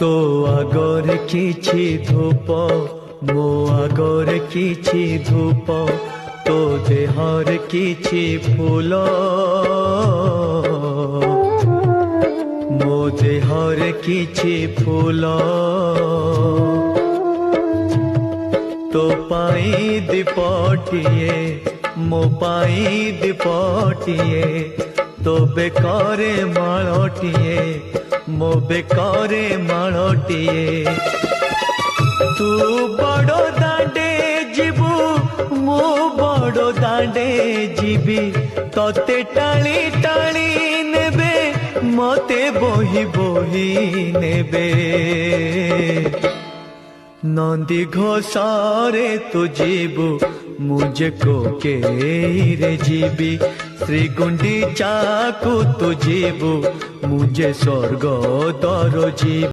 तो आगरे किछि धूप मो आगरे किछि धूप तो देहर किछि फूल मो देहर किछि फूल तो पाई दीपटिए मो पाई दीपटिए तो बेकारे माळटिए मो बेकारे माळटिए तू बड़ दांडे जीवु मो बड़ दांडे जीवी तते टाणी टाणी नेबे मते बोही बोही नेबे नंदी घोषारे तू जीवु मुझे को के रे जीवी श्री गुंडीचा को तू जीवु मुझे स्वर्ग दर जीव।